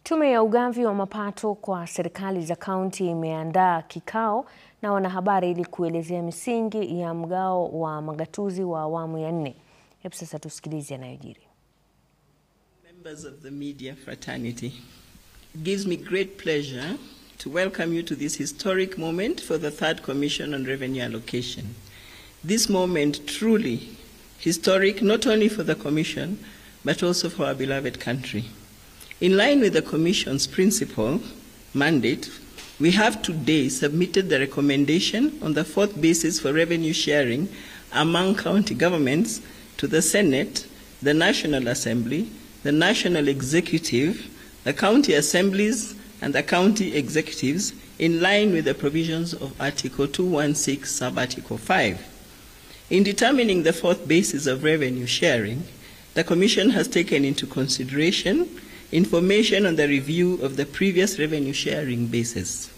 Tume ya ugavi wa mapato kwa serikali za kaunti imeandaa kikao na wanahabari ili kuelezea misingi ya mgao wa magatuzi wa awamu ya 4. Hebu sasa tusikilize yanayojiri. Members of the media fraternity, it gives me great pleasure to welcome you to this historic moment for the Third Commission on Revenue Allocation. This moment truly historic not only for the Commission but also for our beloved country. In line with the Commission's principal mandate, we have today submitted the recommendation on the fourth basis for revenue sharing among county governments to the Senate, the National Assembly, the National Executive, the county assemblies, and the county executives in line with the provisions of Article 216, Sub-Article 5. In determining the fourth basis of revenue sharing, the Commission has taken into consideration information on the review of the previous revenue sharing basis,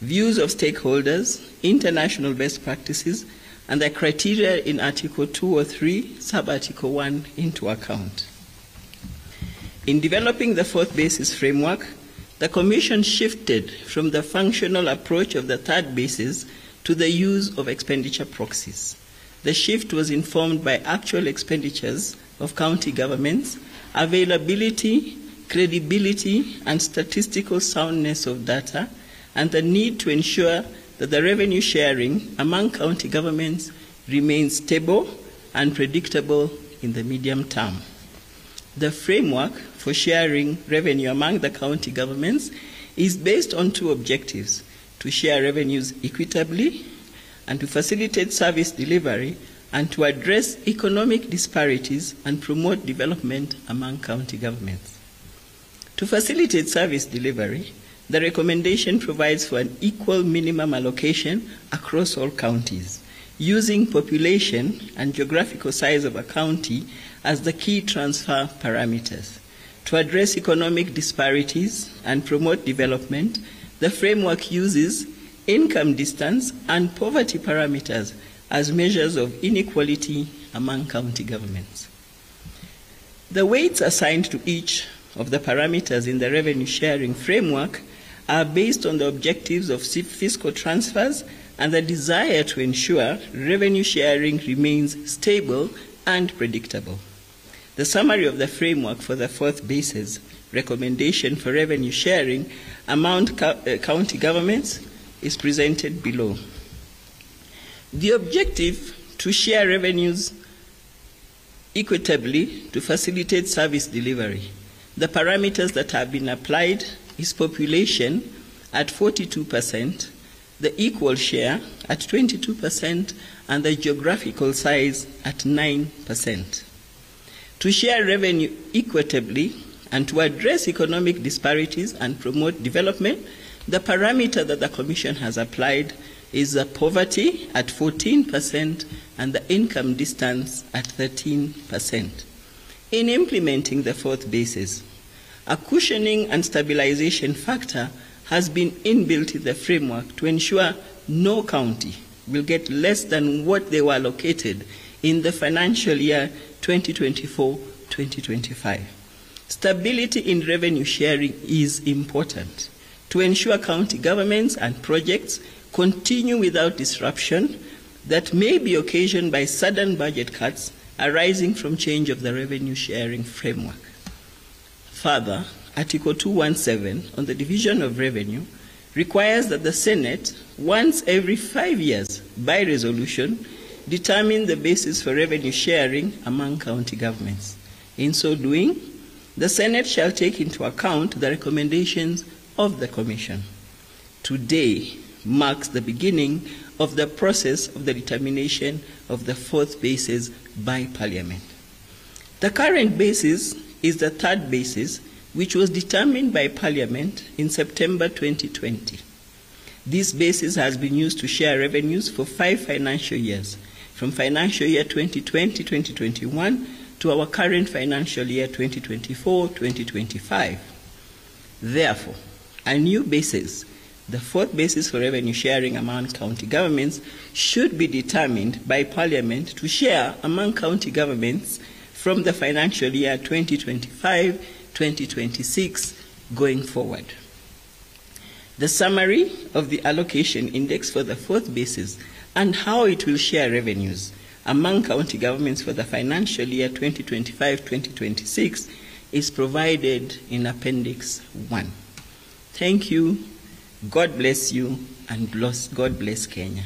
views of stakeholders, international best practices, and the criteria in Article 203, Sub-Article 1 into account. In developing the fourth basis framework, the Commission shifted from the functional approach of the third basis to the use of expenditure proxies. The shift was informed by actual expenditures of county governments, availability, credibility, and statistical soundness of data, and the need to ensure that the revenue sharing among county governments remains stable and predictable in the medium term. The framework for sharing revenue among the county governments is based on two objectives: to share revenues equitably and to facilitate service delivery and to address economic disparities and promote development among county governments. To facilitate service delivery, the recommendation provides for an equal minimum allocation across all counties, using population and geographical size of a county as the key transfer parameters. To address economic disparities and promote development, the framework uses income distance and poverty parameters as measures of inequality among county governments. The weights assigned to each of the parameters in the revenue sharing framework are based on the objectives of fiscal transfers and the desire to ensure revenue sharing remains stable and predictable. The summary of the framework for the fourth basis recommendation for revenue sharing among county governments is presented below. The objective to share revenues equitably to facilitate service delivery. The parameters that have been applied is population at 42%, the equal share at 22%, and the geographical size at 9%. To share revenue equitably and to address economic disparities and promote development, the parameter that the Commission has applied is the poverty at 14% and the income distance at 13%. In implementing the fourth basis, a cushioning and stabilization factor has been inbuilt in the framework to ensure no county will get less than what they were allocated in the financial year 2024-2025. Stability in revenue sharing is important to ensure county governments and projects continue without disruption that may be occasioned by sudden budget cuts arising from change of the revenue sharing framework. Further, Article 217 on the division of revenue requires that the Senate, once every 5 years, by resolution, determine the basis for revenue sharing among county governments. In so doing, the Senate shall take into account the recommendations of the Commission. Today marks the beginning of the process of the determination of the fourth basis by Parliament. The current basis is the third basis, which was determined by Parliament in September 2020. This basis has been used to share revenues for 5 financial years, from financial year 2020-2021 to our current financial year 2024-2025. Therefore, a new basis, the fourth basis for revenue sharing among county governments, should be determined by Parliament to share among county governments from the financial year 2025-2026 going forward. The summary of the allocation index for the fourth basis and how it will share revenues among county governments for the financial year 2025-2026 is provided in Appendix 1. Thank you, God bless you, and God bless Kenya.